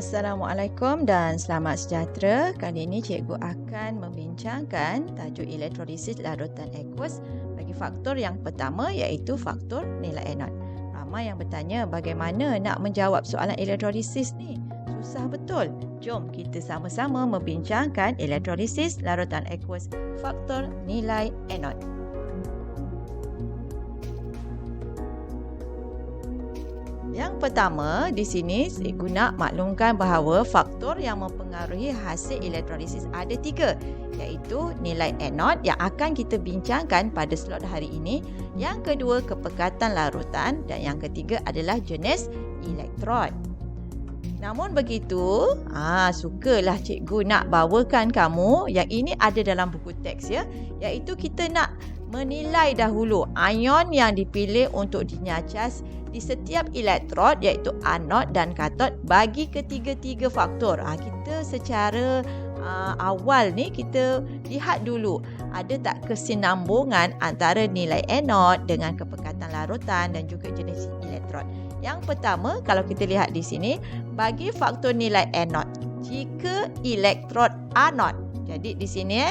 Assalamualaikum dan selamat sejahtera. Kali ini cikgu akan membincangkan tajuk elektrolisis larutan aqueous bagi faktor yang pertama iaitu faktor nilai anod. Ramai yang bertanya bagaimana nak menjawab soalan elektrolisis ni? Susah betul. Jom kita sama-sama membincangkan elektrolisis larutan aqueous faktor nilai anod. Yang pertama, di sini saya guna maklumkan bahawa faktor yang mempengaruhi hasil elektrolisis ada 3, iaitu nilai anod yang akan kita bincangkan pada slot hari ini, yang kedua kepekatan larutan dan yang ketiga adalah jenis elektrod. Namun begitu, sukalah cikgu nak bawakan kamu yang ini ada dalam buku teks ya, iaitu kita nak menilai dahulu ion yang dipilih untuk dinyacas di setiap elektrod iaitu anod dan katod bagi ketiga-tiga faktor. Kita secara awal ni kita lihat dulu ada tak kesinambungan antara nilai anod dengan kepekatan larutan dan juga jenis elektrod. Yang pertama, kalau kita lihat di sini, bagi faktor nilai anod, jika elektrod anod, jadi di sini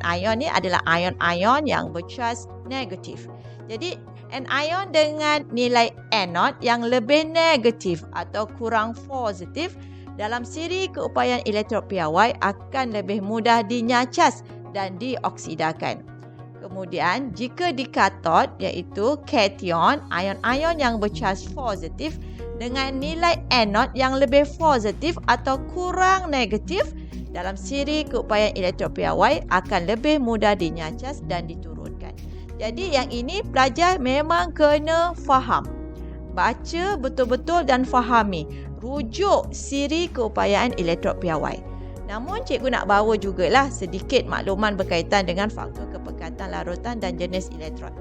anion ni adalah ion-ion yang bercas negatif. Jadi anion dengan nilai anod yang lebih negatif atau kurang positif dalam siri keupayaan elektrod piawai akan lebih mudah dinyacas dan dioksidakan. Kemudian jika di katod iaitu kation, ion-ion yang bercas positif dengan nilai anod yang lebih positif atau kurang negatif dalam siri keupayaan elektrod piawai akan lebih mudah dinyacas dan diturunkan. Jadi yang ini pelajar memang kena faham. Baca betul-betul dan fahami. Rujuk siri keupayaan elektrod piawai. Namun cikgu nak bawa jugalah sedikit makluman berkaitan dengan faktor kepekatan larutan dan jenis elektrod.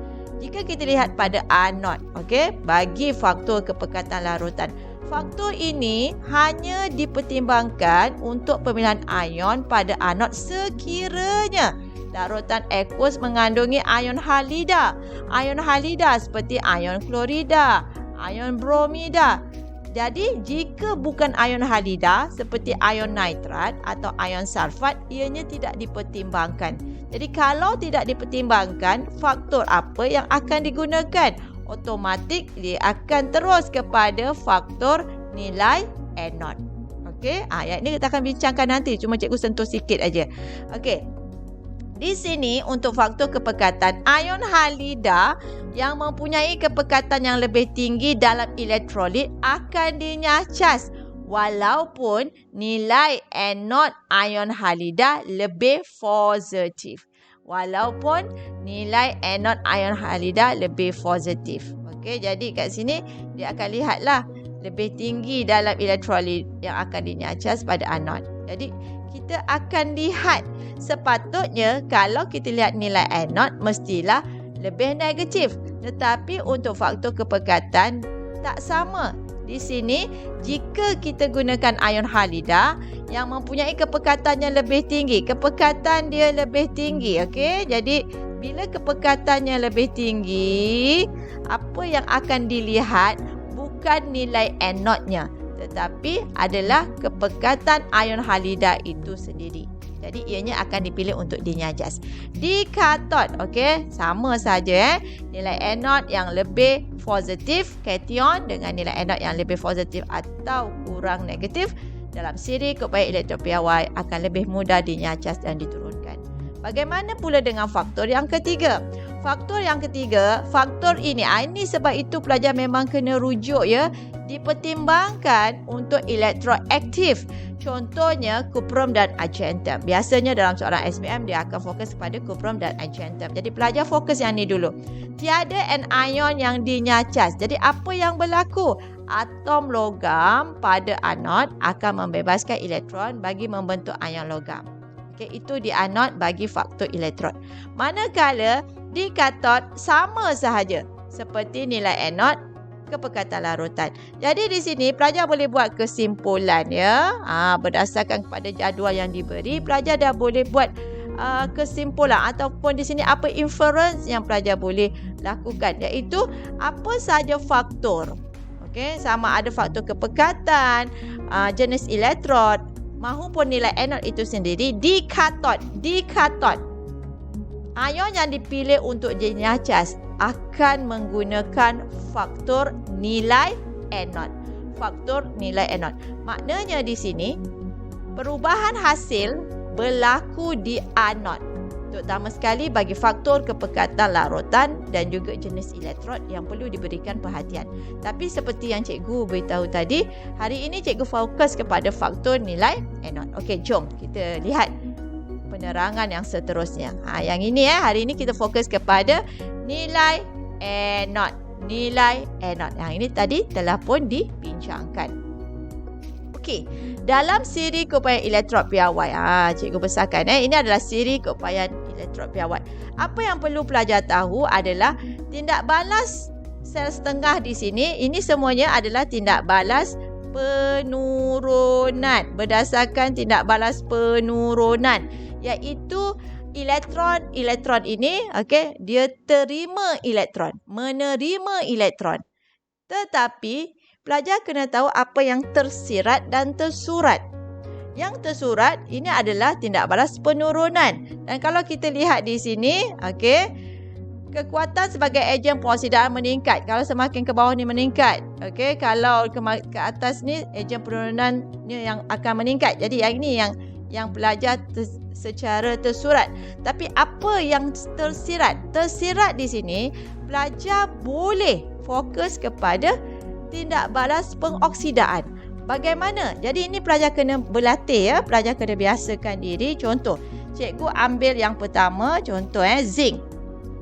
Jika kita lihat pada anod, bagi faktor kepekatan larutan, faktor ini hanya dipertimbangkan untuk pemilihan ion pada anod sekiranya larutan aqueous mengandungi ion halida. Ion halida seperti ion klorida, ion bromida. Jadi, jika bukan ion halida seperti ion nitrat atau ion sulfat, ianya tidak dipertimbangkan. Jadi, kalau tidak dipertimbangkan, faktor apa yang akan digunakan? Otomatik dia akan terus kepada faktor nilai anod. Yang ini kita akan bincangkan nanti. Cuma cikgu sentuh sikit aja. Di sini untuk faktor kepekatan, ion halida yang mempunyai kepekatan yang lebih tinggi dalam elektrolit akan dinyacas walaupun nilai anod ion halida lebih positif. Walaupun nilai anod ion halida lebih positif. Jadi kat sini dia akan lihatlah lebih tinggi dalam elektrolit yang akan dinyacas pada anod. Jadi kita akan lihat sepatutnya kalau kita lihat nilai anod mestilah lebih negatif. Tetapi untuk faktor kepekatan tak sama. Di sini jika kita gunakan ion halida yang mempunyai kepekatan yang lebih tinggi, kepekatan dia lebih tinggi, Jadi bila kepekatannya lebih tinggi, apa yang akan dilihat bukan nilai anodnya, tetapi adalah kepekatan ion halida itu sendiri. Jadi ianya akan dipilih untuk dinyacas. Di katod, sama saja nilai anod yang lebih positif, kation dengan nilai anod yang lebih positif atau kurang negatif dalam siri keupayaan elektrod piawai akan lebih mudah dinyacas dan diturunkan. Bagaimana pula dengan faktor yang ketiga? Faktor yang ketiga, faktor ini sebab itu pelajar memang kena rujuk dipertimbangkan untuk elektrod aktif. Contohnya kuprum dan argentum. Biasanya dalam soalan SPM dia akan fokus kepada kuprum dan argentum. Jadi pelajar fokus yang ni dulu. Tiada anion yang dinyacas. Jadi apa yang berlaku? Atom logam pada anod akan membebaskan elektron bagi membentuk ion logam. Itu di anod bagi faktor elektrod. Manakala di katod sama sahaja seperti nilai anod, kepekatan larutan. Jadi di sini pelajar boleh buat kesimpulan berdasarkan kepada jadual yang diberi, pelajar dah boleh buat kesimpulan ataupun di sini apa inference yang pelajar boleh lakukan, iaitu apa sahaja faktor Okey, sama ada faktor kepekatan, jenis elektrod mahupun nilai anod itu sendiri di katod. Ion yang dipilih untuk dinyacas akan menggunakan faktor nilai anod. Maknanya di sini perubahan hasil berlaku di anod, terutama sekali bagi faktor kepekatan larutan dan juga jenis elektrod yang perlu diberikan perhatian. Tapi seperti yang cikgu beritahu tadi, hari ini cikgu fokus kepada faktor nilai anod. Okey, jom kita lihat penerangan yang seterusnya. Yang ini hari ini kita fokus kepada nilai anod. Yang ini tadi telah pun dibincangkan. Okey, dalam siri keupayaan elektrod piawai, cikgu besarkan ini adalah siri keupayaan elektrod piawai. Apa yang perlu pelajar tahu adalah tindak balas sel setengah di sini, ini semuanya adalah tindak balas penurunan, berdasarkan tindak balas penurunan, iaitu elektron ini, okey, dia menerima elektron. Tetapi pelajar kena tahu apa yang tersirat dan tersurat. Yang tersurat ini adalah tindak balas penurunan. Dan kalau kita lihat di sini, okey, kekuatan sebagai ejen pengoksidaan meningkat. Kalau semakin ke bawah ni meningkat. Okey, kalau ke atas ni ejen penurunan ni yang akan meningkat. Jadi yang ini yang pelajar secara tersurat. Tapi apa yang tersirat? Tersirat di sini pelajar boleh fokus kepada tindak balas pengoksidaan. Bagaimana? Jadi ini pelajar kena berlatih, pelajar kena biasakan diri. Contoh, cikgu ambil yang pertama, contoh zinc.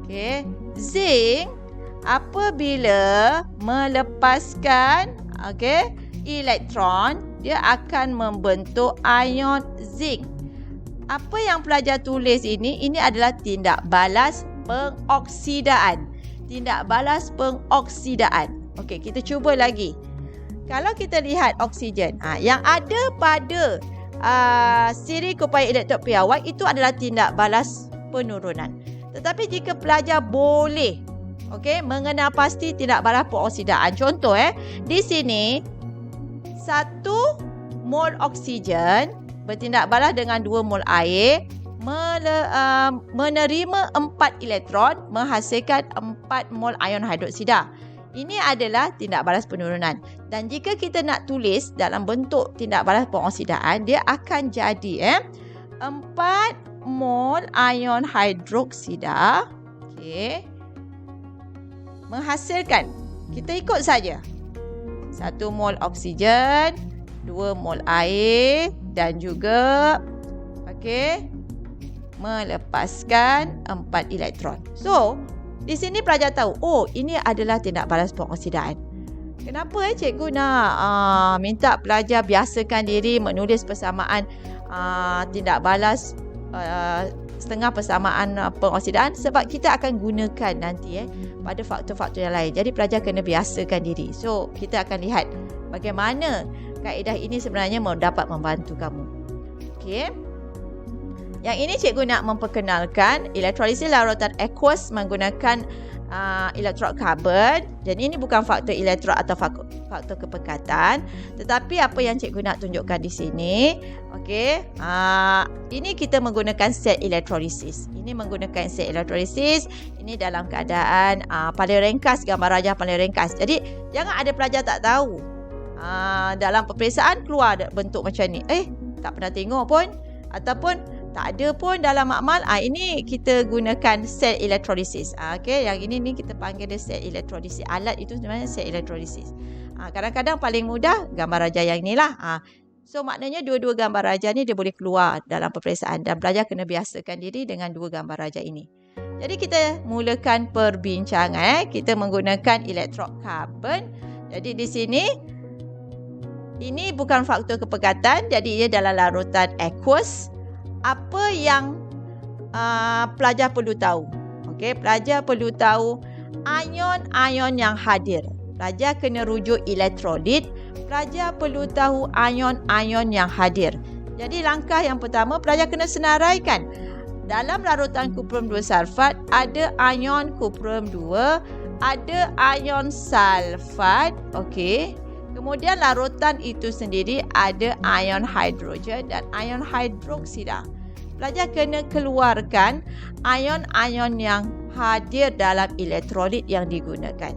Okey, zinc apabila melepaskan elektron, dia akan membentuk ion zinc. Apa yang pelajar tulis ini adalah tindak balas pengoksidaan. Okey, kita cuba lagi. Kalau kita lihat oksigen, yang ada pada siri keupayaan elektrod piawai itu adalah tindak balas penurunan. Tetapi jika pelajar boleh mengenal pasti tindak balas pengoksidaan. Contoh di sini 1 mol oksigen bertindak balas dengan 2 mol air, menerima 4 elektron, menghasilkan 4 mol ion hidroksida. Ini adalah tindak balas penurunan. Dan jika kita nak tulis dalam bentuk tindak balas pengoksidaan, dia akan jadi 4 mol ion hidroksida, menghasilkan, kita ikut saja, 1 mol oksigen, 2 mol air dan juga melepaskan 4 elektron. So, di sini pelajar tahu, ini adalah tindak balas pengoksidaan. Kenapa cikgu nak minta pelajar biasakan diri menulis persamaan tindak balas setengah persamaan pengoksidaan? Sebab kita akan gunakan nanti pada faktor-faktor yang lain. Jadi pelajar kena biasakan diri. So, kita akan lihat bagaimana kaedah ini sebenarnya dapat membantu kamu. Okey. Yang ini cikgu nak memperkenalkan elektrolisis larutan aqueous menggunakan elektrod karbon. Jadi ini bukan faktor elektrod atau faktor kepekatan, tetapi apa yang cikgu nak tunjukkan di sini, ini kita menggunakan set elektrolisis. Ini dalam keadaan paling ringkas, gambar rajah paling ringkas. Jadi jangan ada pelajar tak tahu. Dalam peperiksaan keluar bentuk macam ni. Tak pernah tengok pun, ataupun tak ada pun dalam makmal. Ini kita gunakan sel elektrolisis. Yang ini kita panggil dia sel elektrolisis. Alat itu sebenarnya sel elektrolisis. Kadang-kadang paling mudah gambar rajah yang inilah. So maknanya dua-dua gambar rajah ni dia boleh keluar dalam peperiksaan, dan pelajar kena biasakan diri dengan dua gambar rajah ini. Jadi kita mulakan perbincangan. Kita menggunakan elektrod karbon. Jadi di sini ini bukan faktor kepekatan, jadi ia dalam larutan aqueous. Apa yang pelajar perlu tahu? Pelajar perlu tahu ion-ion yang hadir. Pelajar kena rujuk elektrolit. Pelajar perlu tahu ion-ion yang hadir. Jadi langkah yang pertama, pelajar kena senaraikan. Dalam larutan kuprum 2 sulfat ada ion kuprum 2, ada ion sulfat, okey. Kemudian larutan itu sendiri ada ion hidrogen dan ion hidroksida. Pelajar kena keluarkan ion-ion yang hadir dalam elektrolit yang digunakan.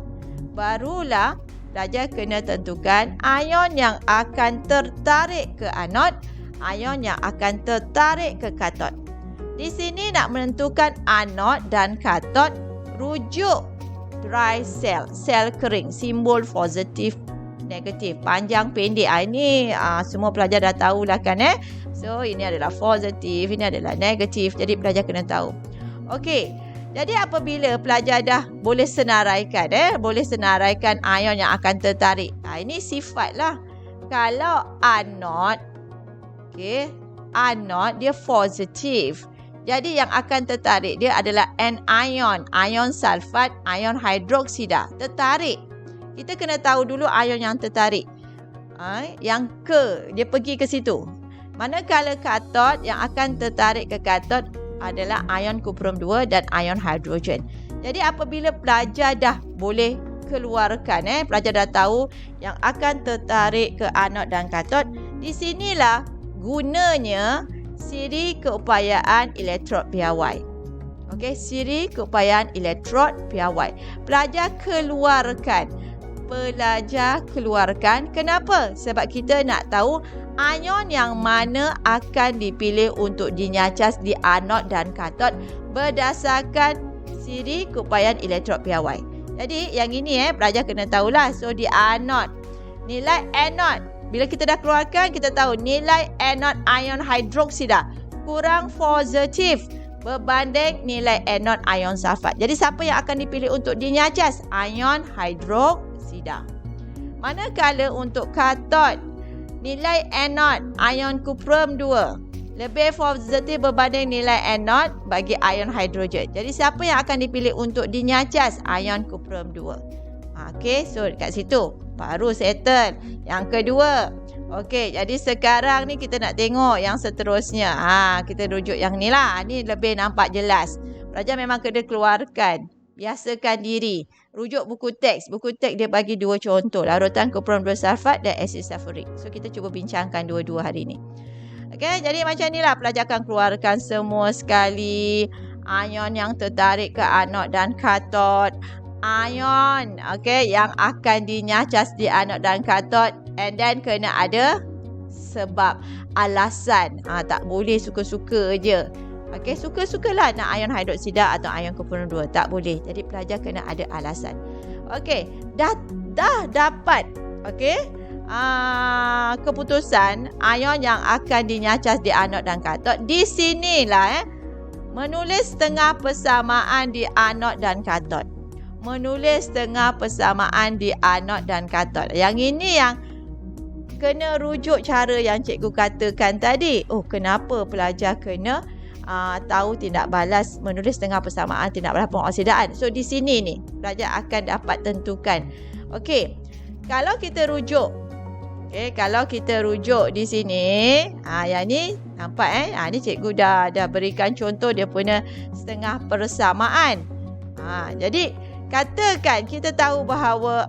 Barulah pelajar kena tentukan ion yang akan tertarik ke anod, ion yang akan tertarik ke katod. Di sini nak menentukan anod dan katod, rujuk dry cell, sel kering, simbol positif, negatif, panjang pendek. Ini semua pelajar dah tahulah kan So ini adalah positif, ini adalah negatif. Jadi pelajar kena tahu. Okey. Jadi apabila pelajar dah boleh senaraikan boleh senaraikan ion yang akan tertarik. Ini sifatlah. Kalau anod, okey, anod dia positif. Jadi yang akan tertarik dia adalah anion, ion sulfat, ion hidroksida. Tertarik. Kita kena tahu dulu ion yang tertarik. Yang dia pergi ke situ. Manakala katod, yang akan tertarik ke katod adalah ion kuprum 2 dan ion hidrogen. Jadi apabila pelajar dah boleh keluarkan, pelajar dah tahu yang akan tertarik ke anod dan katod, di sinilah gunanya siri keupayaan elektrod piawai. Okey, siri keupayaan elektrod piawai. Pelajar keluarkan. Kenapa? Sebab kita nak tahu ion yang mana akan dipilih untuk dinyacas di anod dan katod berdasarkan siri keupayaan elektrod piawai. Jadi yang ini pelajar kena tahulah. So di anod, nilai anod, bila kita dah keluarkan, kita tahu nilai anod ion hidroksida kurang positif berbanding nilai anod ion sulfat. Jadi siapa yang akan dipilih untuk dinyacas? Ion hidroksida. Manakala untuk katod, nilai anod ion kuprum 2 lebih positif berbanding nilai anod bagi ion hidrogen. Jadi siapa yang akan dipilih untuk dinyacas? Ion kuprum 2. Okey, so dekat situ baru settle. Yang kedua. Okey, jadi sekarang ni kita nak tengok yang seterusnya. Kita rujuk yang ni lah. Ni lebih nampak jelas. Pelajar memang kena keluarkan. Biasakan diri. Rujuk buku teks. Buku teks dia bagi 2 contoh. Larutan kuprum 2 sulfat dan asid sulfurik. So kita cuba bincangkan dua-dua hari ni. Okey, jadi macam ni lah pelajar akan keluarkan semua sekali. Ion yang tertarik ke anod dan katod. Ion, okey, yang akan dinyacas di anod dan katod. And then kena ada sebab, alasan. Tak boleh suka-suka je. Okey, suka-sukalah nak ion hidroksida atau ion kuprum 2. Tak boleh. Jadi pelajar kena ada alasan. Okey, dah dapat. Okey, keputusan ion yang akan dinyacas di anod dan katod. Di sinilah menulis tengah persamaan di anod dan katod. Menulis tengah persamaan di anod dan katod. Yang ini yang kena rujuk cara yang cikgu katakan tadi. Kenapa pelajar kena tahu tindak balas menulis tengah persamaan tindak balas pengoksidaan. So di sini ni pelajar akan dapat tentukan. Okey, kalau kita rujuk. Kalau kita rujuk di sini, yang ni nampak ni cikgu dah berikan contoh dia punya setengah persamaan. Jadi katakan kita tahu bahawa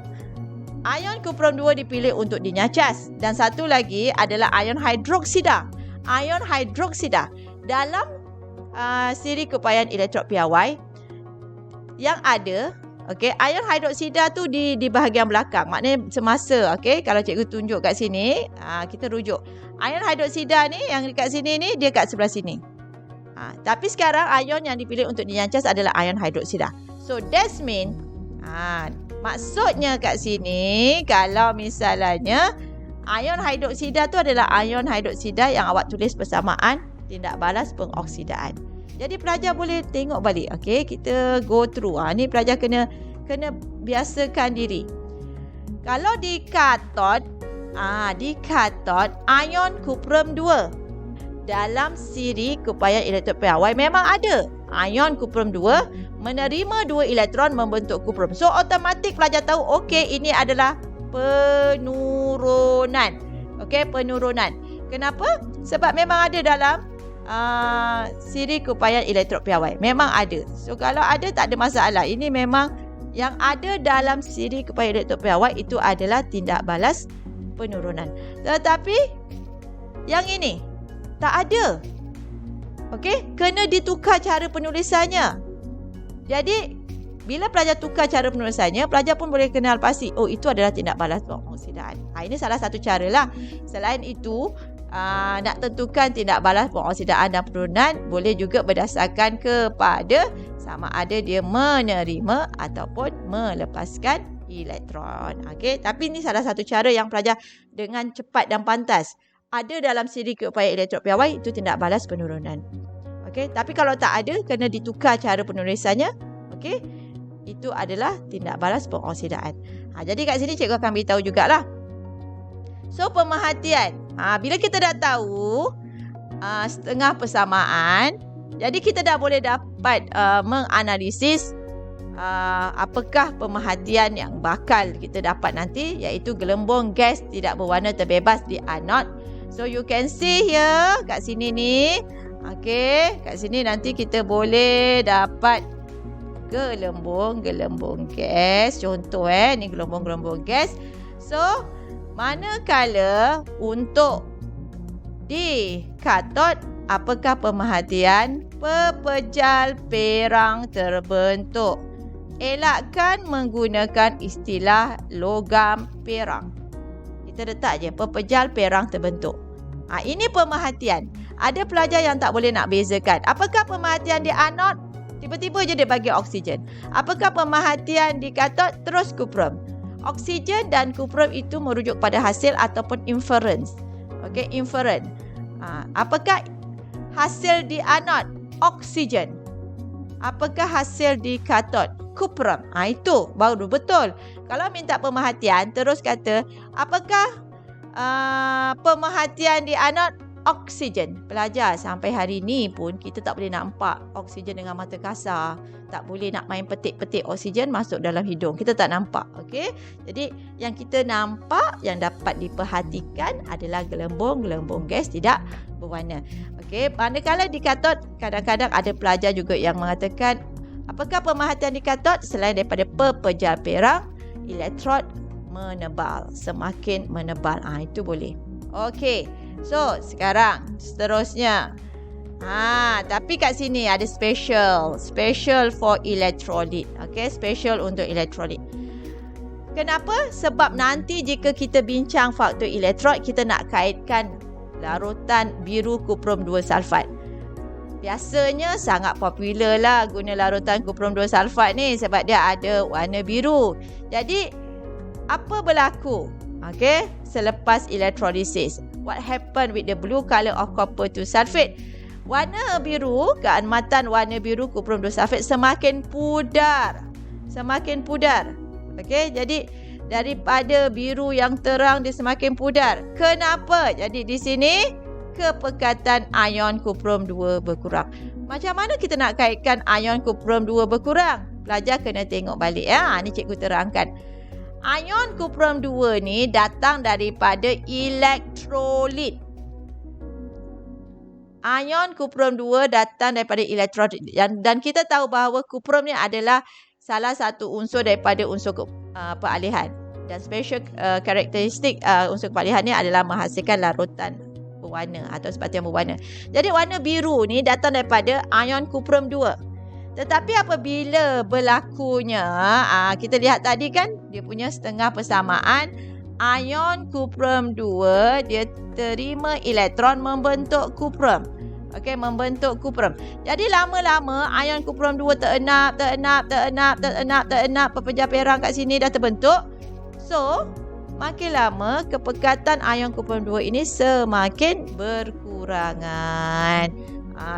ion kuprum 2 dipilih untuk dinyacas dan satu lagi adalah ion hidroksida. Ion hidroksida dalam siri keupayaan elektrod piawai yang ada, ion hidroksida tu di bahagian belakang. Maknanya semasa, kalau cikgu tunjuk kat sini, kita rujuk. Ion hidroksida ni yang dekat sini ni dia kat sebelah sini. Tapi sekarang ion yang dipilih untuk dinyacas adalah ion hidroksida. So that's mean maksudnya kat sini kalau misalnya ion hidroksida tu adalah ion hidroksida yang awak tulis persamaan tindak balas pengoksidaan. Jadi pelajar boleh tengok balik. Kita go through. Ni pelajar kena biasakan diri. Kalau di katod, ion kuprum 2 dalam siri keupayaan elektron piawai memang ada. Ion kuprum 2 menerima 2 elektron membentuk kuprum. So automatik pelajar tahu ini adalah penurunan. Penurunan. Kenapa? Sebab memang ada dalam siri keupayaan elektrod piawai. Memang ada. So kalau ada tak ada masalah. Ini memang yang ada dalam siri kepada elektrod piawai itu adalah tindak balas penurunan. Tetapi yang ini tak ada. Okey, kena ditukar cara penulisannya. Jadi bila pelajar tukar cara penulisannya, pelajar pun boleh kenal pasti, oh itu adalah tindak balas pengoksidaan. Ini salah satu cara lah. Selain itu, nak tentukan tindak balas pengoksidaan dan penurunan boleh juga berdasarkan kepada sama ada dia menerima ataupun melepaskan elektron. Okey, tapi ini salah satu cara yang pelajar dengan cepat dan pantas ada dalam siri keupaya elektrod piawai, itu tindak balas penurunan. Okey, tapi kalau tak ada, kena ditukar cara penulisannya. Okey, itu adalah tindak balas pengoksidaan. Jadi kat sini cikgu akan beritahu jugalah. So, pemerhatian. Bila kita dah tahu setengah persamaan, jadi kita dah boleh dapat menganalisis apakah pemerhatian yang bakal kita dapat nanti, iaitu gelembung gas tidak berwarna terbebas di anod. So, you can see here, kat sini ni. Okey, kat sini nanti kita boleh dapat gelembung gas. Contoh ni gelembung gas. So, manakala untuk di katod, apakah pemerhatian? Pepejal perang terbentuk. Elakkan menggunakan istilah logam perang. Kita letak je pepejal perang terbentuk. Ini pemerhatian. Ada pelajar yang tak boleh nak bezakan. Apakah pemerhatian di anod? Tiba-tiba je dia bagi oksigen. Apakah pemerhatian di katod? Terus kuprum. Oksigen dan kuprum itu merujuk pada hasil ataupun inference. Okey, inferen. Apakah hasil di anod? Oksigen. Apakah hasil di katod? Kuprum. Itu baru betul. Kalau minta pemerhatian, terus kata, apakah pemerhatian di anod? Oksigen. Pelajar, sampai hari ni pun kita tak boleh nampak oksigen dengan mata kasar. Tak boleh nak main petik-petik oksigen masuk dalam hidung. Kita tak nampak. Okey. Jadi yang kita nampak, yang dapat diperhatikan adalah gelembung gas tidak berwarna. Okey. Manakala di katod, kadang-kadang ada pelajar juga yang mengatakan, apakah pemerhatian di katod? Selain daripada pepejal perang, elektrod menebal. Semakin menebal. Itu boleh. Okey. So, sekarang seterusnya. Tapi kat sini ada special for electrolyte. Okey, special untuk elektrolit. Kenapa? Sebab nanti jika kita bincang faktor elektrod, kita nak kaitkan larutan biru kuprum 2 sulfat. Biasanya sangat popular lah guna larutan kuprum 2 sulfat ni sebab dia ada warna biru. Jadi, apa berlaku? Okey, selepas elektrolisis. What happened with the blue color of copper 2 sulfate? Warna biru, keanmatan warna biru kuprum 2 sulfate semakin pudar. Okey, jadi daripada biru yang terang dia semakin pudar. Kenapa? Jadi di sini kepekatan ion kuprum 2 berkurang. Macam mana kita nak kaitkan ion kuprum 2 berkurang? Pelajar kena tengok balik ya. Ni cikgu terangkan. Ion kuprum 2 ni datang daripada elektrolit. Ion kuprum 2 datang daripada elektrolit. Dan kita tahu bahawa kuprum ni adalah salah satu unsur daripada unsur peralihan. Dan special karakteristik unsur peralihan ni adalah menghasilkan larutan berwarna atau sepatian berwarna. Jadi warna biru ni datang daripada ion kuprum 2. Tetapi apabila berlakunya, kita lihat tadi kan, dia punya setengah persamaan, ion kuprum 2, dia terima elektron membentuk kuprum. Okey, membentuk kuprum. Jadi lama-lama, ion kuprum 2 terenap, pepejal perang kat sini dah terbentuk. So, makin lama, kepekatan ion kuprum 2 ini semakin berkurangan.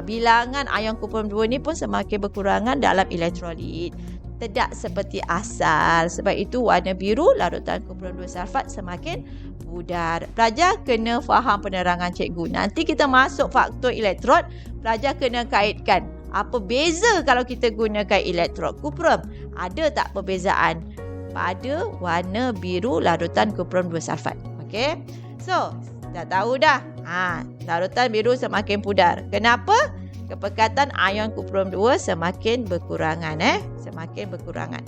Bilangan ion kuprum 2 ni pun semakin berkurangan dalam elektrolit. Tidak seperti asal. Sebab itu warna biru larutan kuprum 2 sulfat semakin pudar. Pelajar kena faham penerangan cikgu. Nanti kita masuk faktor elektrod, pelajar kena kaitkan. Apa beza kalau kita gunakan elektrod kuprum? Ada tak perbezaan pada warna biru larutan kuprum 2 sulfat? Okey. So, dah tahu dah. Larutan biru semakin pudar. Kenapa? Kepekatan ion kuprum 2 semakin berkurangan. Semakin berkurangan.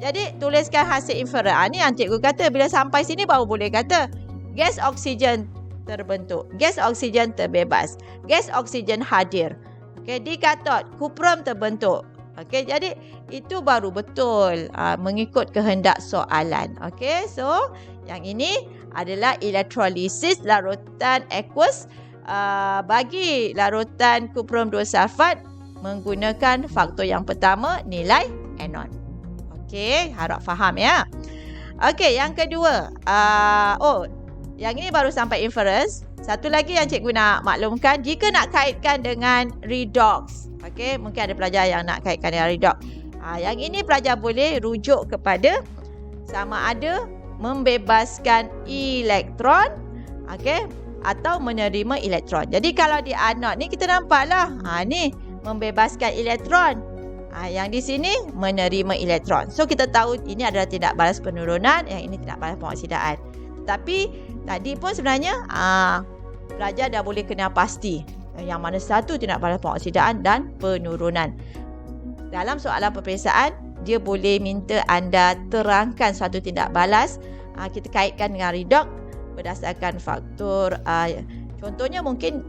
Jadi tuliskan hasil inferen. Ni yang cikgu kata bila sampai sini baru boleh kata gas oksigen terbentuk, gas oksigen terbebas, gas oksigen hadir. Okey, di katod kuprum terbentuk. Okey, jadi itu baru betul mengikut kehendak soalan. Okey, so yang ini adalah elektrolisis larutan aqueous bagi larutan kuprum 2 sulfat menggunakan faktor yang pertama, nilai anon. Okey, harap faham ya. Okey, yang kedua, yang ini baru sampai inference. Satu lagi yang cikgu nak maklumkan, jika nak kaitkan dengan redox. Okey, mungkin ada pelajar yang nak kaitkan dengan redox. Yang ini pelajar boleh rujuk kepada sama ada membebaskan elektron, okey, atau menerima elektron. Jadi kalau di anod ni kita nampaklah, ni membebaskan elektron. Yang di sini menerima elektron. So kita tahu ini adalah tindak balas penurunan, yang ini tindak balas pengoksidaan. Tapi tadi pun sebenarnya pelajar dah boleh kenal pasti yang mana satu tindak balas pengoksidaan dan penurunan. Dalam soalan peperiksaan, dia boleh minta anda terangkan suatu tindak balas. Kita kaitkan dengan redox berdasarkan faktor. Contohnya mungkin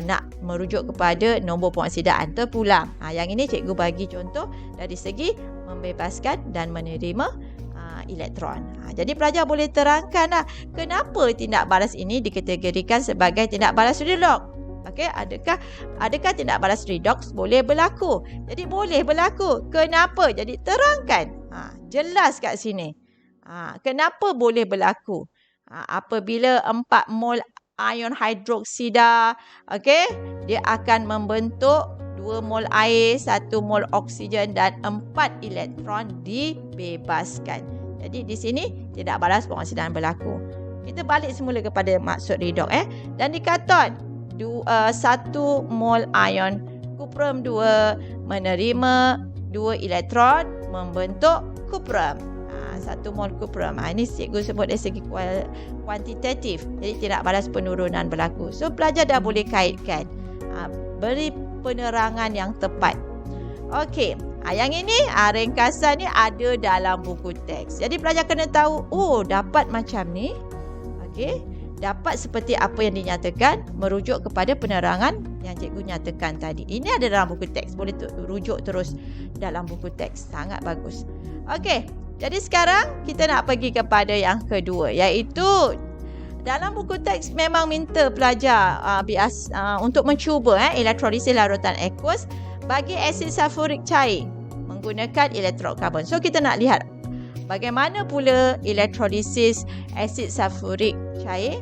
nak merujuk kepada nombor pengoksidaan terpulang. Yang ini cikgu bagi contoh dari segi membebaskan dan menerima elektron. Jadi pelajar boleh terangkan kenapa tindak balas ini dikategorikan sebagai tindak balas redox. Okey, adakah tindak balas redox boleh berlaku? Jadi boleh berlaku. Kenapa? Jadi terangkan. Jelas kat sini. Kenapa boleh berlaku? Apabila 4 mol ion hidroksida, okey, dia akan membentuk 2 mol air, 1 mol oksigen dan 4 elektron dibebaskan. Jadi di sini tidak balas pengoksidaan berlaku. Kita balik semula kepada maksud redox dan di katod 1 mol ion kuprum 2 menerima 2 elektron membentuk kuprum. 1 mol kuprum. Ini cikgu sebut dari segi kuantitatif. Jadi tidak balas penurunan berlaku. So pelajar dah boleh kaitkan. Beri penerangan yang tepat. Okey. Yang ini ringkasan ni ada dalam buku teks. Jadi pelajar kena tahu, dapat macam ni. Okey. Dapat seperti apa yang dinyatakan merujuk kepada penerangan yang cikgu nyatakan tadi. Ini ada dalam buku teks. Boleh rujuk terus dalam buku teks. Sangat bagus. Okey. Jadi sekarang kita nak pergi kepada yang kedua, iaitu dalam buku teks memang minta pelajar untuk mencuba elektrolisis larutan aqueous bagi asid sulfurik cair menggunakan elektrokarbon. So kita nak lihat bagaimana pula elektrolisis asid sulfurik cair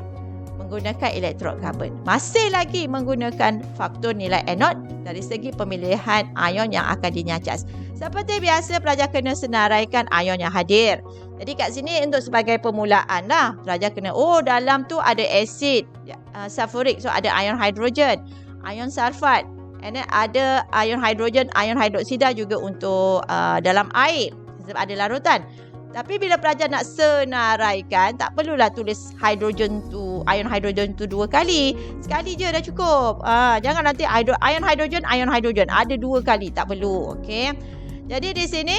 menggunakan elektrokarbon. Masih lagi menggunakan faktor nilai anod dari segi pemilihan ion yang akan dinyacas. Seperti biasa, pelajar kena senaraikan ion yang hadir. Jadi kat sini untuk sebagai permulaan lah. Pelajar kena, dalam tu ada asid sulfurik. So ada ion hidrogen, ion sulfat. And then ada ion hidrogen, ion hidroksida juga untuk dalam air. Sebab ada larutan. Tapi bila pelajar nak senaraikan, tak perlulah tulis hidrogen tu, ion hidrogen tu 2 kali. Sekali je dah cukup. Jangan nanti ion hidrogen, ada 2 kali. Tak perlu. Okey. Jadi di sini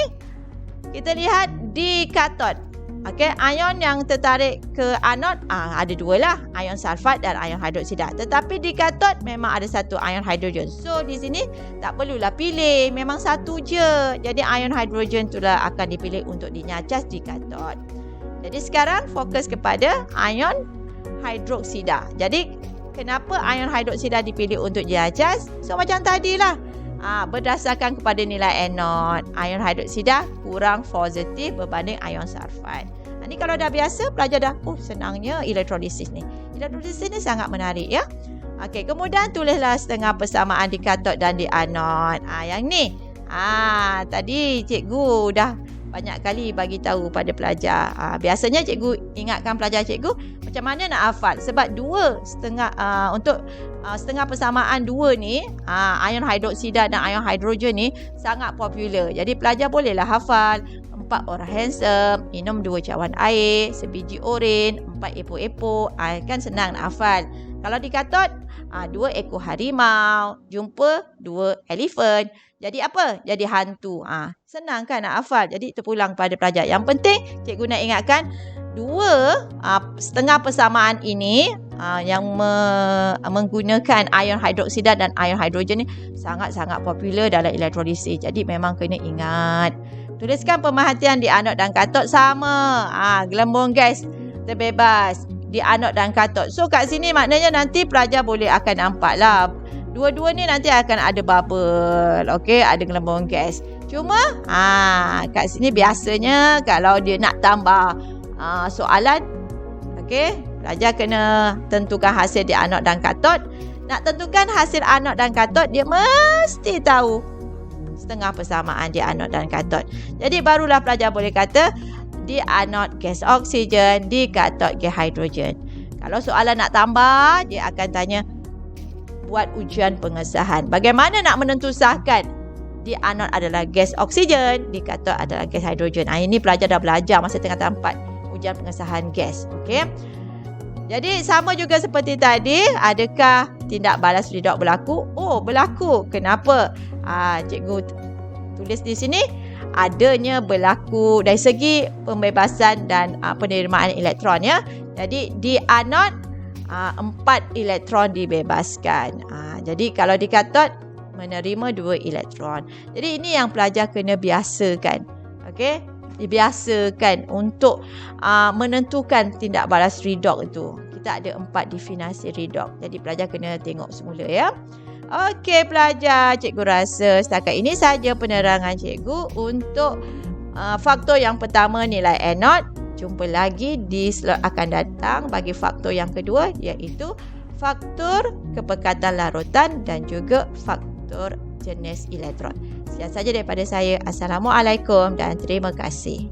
kita lihat di katod. Okey, ion yang tertarik ke anod ada 2 lah, ion sulfat dan ion hidroksida. Tetapi di katod memang ada 1 ion hidrogen. So di sini tak perlulah pilih, memang 1 je. Jadi ion hidrogen itulah akan dipilih untuk dinyacas di katod. Jadi sekarang fokus kepada ion hidroksida. Jadi kenapa ion hidroksida dipilih untuk dinyacas? So macam tadilah. Berdasarkan kepada nilai anod, ion hidroksida kurang positif berbanding ion sulfat. Ini kalau dah biasa, pelajar dah, senangnya elektrolisis ni. Elektrolisis ni sangat menarik ya. Okey, kemudian tulislah setengah persamaan di katod dan di anod. Yang ni. Tadi cikgu dah banyak kali bagi tahu pada pelajar. Biasanya cikgu ingatkan pelajar cikgu macam mana nak hafal. Sebab untuk setengah persamaan 2 ni, ion hidroksida dan ion hidrogen ni sangat popular. Jadi pelajar bolehlah hafal 4 orang handsome, minum 2 cawan air, sebiji oren, 4 epok-epok. Kan senang nak hafal. Kalau di katod, 2 ekor harimau jumpa 2 elephant. Jadi apa? Jadi hantu. Senang kan nak hafal? Jadi terpulang pada pelajar. Yang penting cikgu nak ingatkan, 2 setengah persamaan ini yang menggunakan ion hidroksida dan ion hidrogen ni sangat-sangat popular dalam elektrolisis. Jadi memang kena ingat. Tuliskan pemerhatian di anod dan katod sama. Gelembung gas terbebas di anod dan katod. So kat sini maknanya nanti pelajar boleh akan nampak lah. Dua-dua ni nanti akan ada bubble. Okey, ada gelembung gas. Cuma kat sini biasanya kalau dia nak tambah soalan, okey, pelajar kena tentukan hasil di anod dan katod. Nak tentukan hasil anod dan katod, dia mesti tahu setengah persamaan di anod dan katod. Jadi barulah pelajar boleh kata di anod gas oksigen, di katod gas hidrogen. Kalau soalan nak tambah, dia akan tanya buat ujian pengesahan. Bagaimana nak menentusahkan di anod adalah gas oksigen, di katod adalah gas hidrogen. Ini pelajar dah belajar masa tingkatan 4 ujian pengesahan gas. Okey. Jadi sama juga seperti tadi, adakah tindak balas redox berlaku? Oh, berlaku. Kenapa? Cikgu tulis di sini adanya berlaku dari segi pembebasan dan penerimaan elektron ya. Jadi di anod 4 elektron dibebaskan. Jadi kalau di katod menerima 2 elektron. Jadi ini yang pelajar kena biasakan. Okey? Dibiasakan untuk menentukan tindak balas redox itu. Kita ada 4 definisi redox. Jadi pelajar kena tengok semula ya. Okey pelajar, cikgu rasa setakat ini saja penerangan cikgu untuk faktor yang pertama nilai anod. Jumpa lagi di slot akan datang bagi faktor yang kedua, iaitu faktor kepekatan larutan dan juga faktor jenis elektron. Sekian saja daripada saya. Assalamualaikum dan terima kasih.